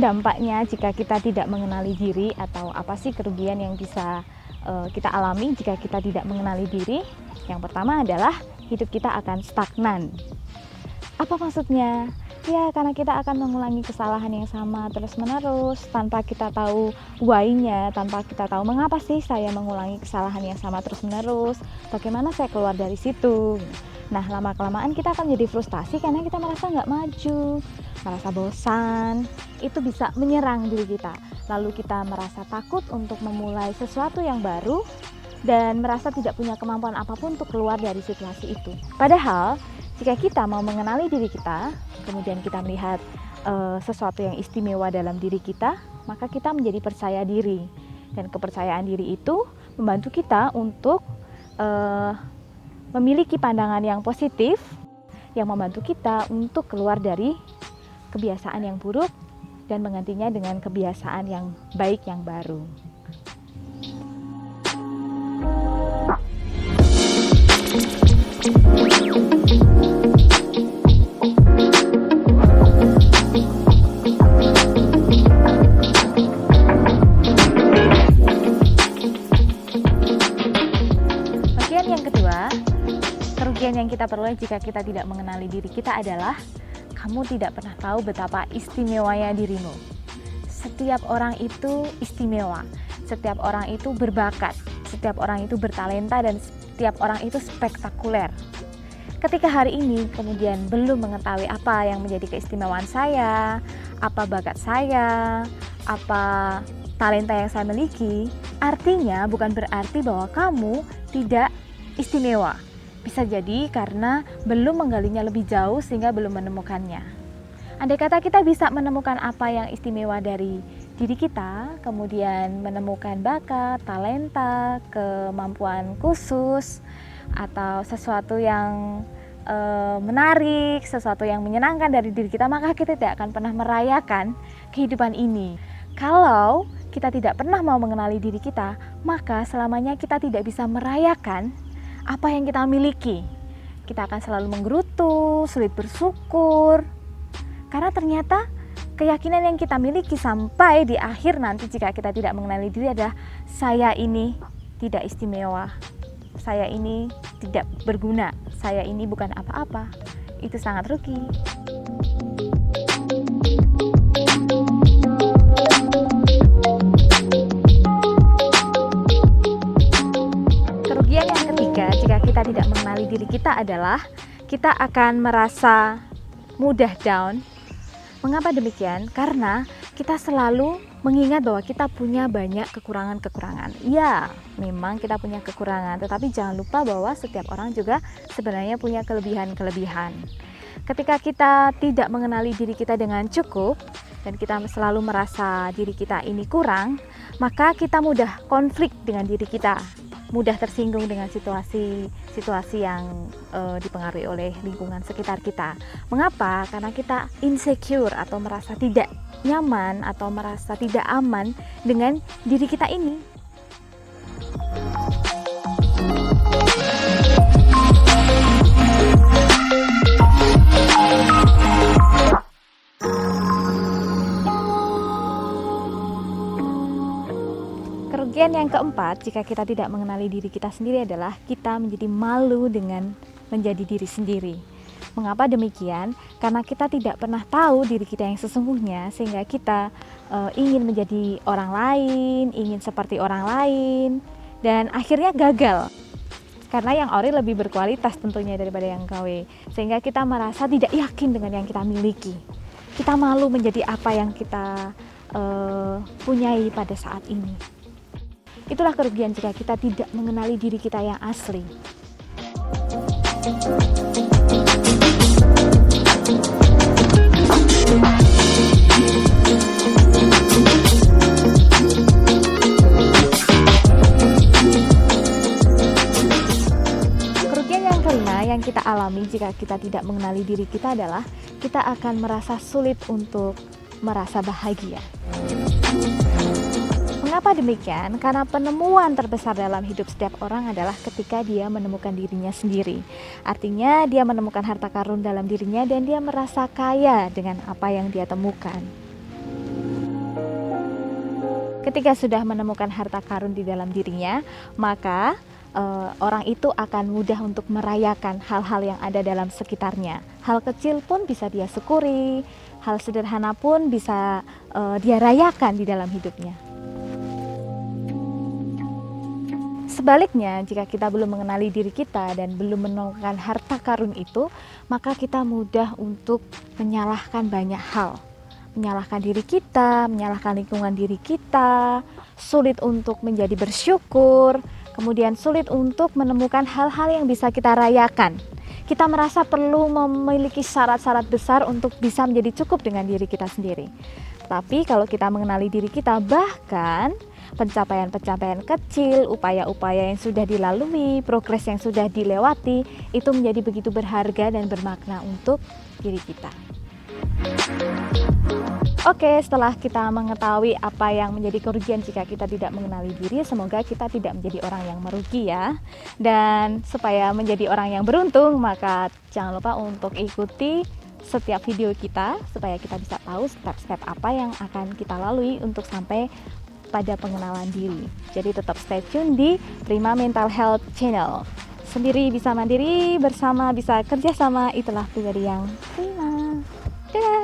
dampaknya jika kita tidak mengenali diri, atau apa sih kerugian yang bisa kita alami jika kita tidak mengenali diri? Yang pertama adalah hidup kita akan stagnan. Apa maksudnya? Ya, karena kita akan mengulangi kesalahan yang sama terus-menerus tanpa kita tahu why-nya, tanpa kita tahu mengapa sih saya mengulangi kesalahan yang sama terus-menerus, bagaimana saya keluar dari situ. Nah, lama-kelamaan kita akan jadi frustasi karena kita merasa nggak maju, merasa bosan, itu bisa menyerang diri kita. Lalu kita merasa takut untuk memulai sesuatu yang baru dan merasa tidak punya kemampuan apapun untuk keluar dari situasi itu. Padahal, jika kita mau mengenali diri kita, kemudian kita melihat sesuatu yang istimewa dalam diri kita, maka kita menjadi percaya diri. Dan kepercayaan diri itu membantu kita untuk memiliki pandangan yang positif, yang membantu kita untuk keluar dari kebiasaan yang buruk dan menggantinya dengan kebiasaan yang baik, yang baru. Kerugian yang kita peroleh jika kita tidak mengenali diri kita adalah kamu tidak pernah tahu betapa istimewanya dirimu. Setiap orang itu istimewa, setiap orang itu berbakat, setiap orang itu bertalenta, dan setiap orang itu spektakuler. Ketika hari ini kemudian belum mengetahui apa yang menjadi keistimewaan saya, apa bakat saya, apa talenta yang saya miliki, artinya bukan berarti bahwa kamu tidak istimewa. Bisa jadi karena belum menggalinya lebih jauh sehingga belum menemukannya. Andai kata kita bisa menemukan apa yang istimewa dari diri kita, kemudian menemukan bakat, talenta, kemampuan khusus, atau sesuatu yang menarik, sesuatu yang menyenangkan dari diri kita, maka kita tidak akan pernah merayakan kehidupan ini. Kalau kita tidak pernah mau mengenali diri kita, maka selamanya kita tidak bisa merayakan apa yang kita miliki. Kita akan selalu menggerutu, sulit bersyukur, karena ternyata keyakinan yang kita miliki sampai di akhir nanti jika kita tidak mengenali diri adalah saya ini tidak istimewa, saya ini tidak berguna, saya ini bukan apa-apa. Itu sangat rugi. Kerugian yang ketiga jika kita tidak mengenali diri kita adalah kita akan merasa mudah down. Mengapa demikian? Karena kita selalu mengingat bahwa kita punya banyak kekurangan-kekurangan. Ya, memang kita punya kekurangan, tetapi jangan lupa bahwa setiap orang juga sebenarnya punya kelebihan-kelebihan. Ketika kita tidak mengenali diri kita dengan cukup dan kita selalu merasa diri kita ini kurang, maka kita mudah konflik dengan diri kita, mudah tersinggung dengan situasi yang dipengaruhi oleh lingkungan sekitar kita. Mengapa? Karena kita insecure atau merasa tidak nyaman atau merasa tidak aman dengan diri kita ini. Kerugian yang keempat jika kita tidak mengenali diri kita sendiri adalah kita menjadi malu dengan menjadi diri sendiri. Mengapa demikian? Karena kita tidak pernah tahu diri kita yang sesungguhnya, sehingga kita ingin menjadi orang lain, ingin seperti orang lain, dan akhirnya gagal. Karena yang ori lebih berkualitas tentunya daripada yang KW, sehingga kita merasa tidak yakin dengan yang kita miliki. Kita malu menjadi apa yang kita punyai pada saat ini. Itulah kerugian jika kita tidak mengenali diri kita yang asli. Kerugian yang kelima yang kita alami jika kita tidak mengenali diri kita adalah kita akan merasa sulit untuk merasa bahagia. Mengapa demikian? Karena penemuan terbesar dalam hidup setiap orang adalah ketika dia menemukan dirinya sendiri. Artinya dia menemukan harta karun dalam dirinya dan dia merasa kaya dengan apa yang dia temukan. Ketika sudah menemukan harta karun di dalam dirinya, maka orang itu akan mudah untuk merayakan hal-hal yang ada dalam sekitarnya. Hal kecil pun bisa dia syukuri, hal sederhana pun bisa dia rayakan di dalam hidupnya. Sebaliknya, jika kita belum mengenali diri kita dan belum menemukan harta karun itu, maka kita mudah untuk menyalahkan banyak hal. Menyalahkan diri kita, menyalahkan lingkungan diri kita, sulit untuk menjadi bersyukur, kemudian sulit untuk menemukan hal-hal yang bisa kita rayakan. Kita merasa perlu memiliki syarat-syarat besar untuk bisa menjadi cukup dengan diri kita sendiri. Tapi kalau kita mengenali diri kita, bahkan pencapaian-pencapaian kecil, upaya-upaya yang sudah dilalui, progres yang sudah dilewati, itu menjadi begitu berharga dan bermakna untuk diri kita. Oke, setelah kita mengetahui apa yang menjadi kerugian jika kita tidak mengenali diri, semoga kita tidak menjadi orang yang merugi ya. Dan supaya menjadi orang yang beruntung, maka jangan lupa untuk ikuti setiap video kita supaya kita bisa tahu step-step apa yang akan kita lalui untuk sampai pada pengenalan diri. Jadi tetap stay tune di Prima Mental Health Channel. Sendiri bisa mandiri, bersama bisa kerjasama, itulah pribadi yang prima. Dadah!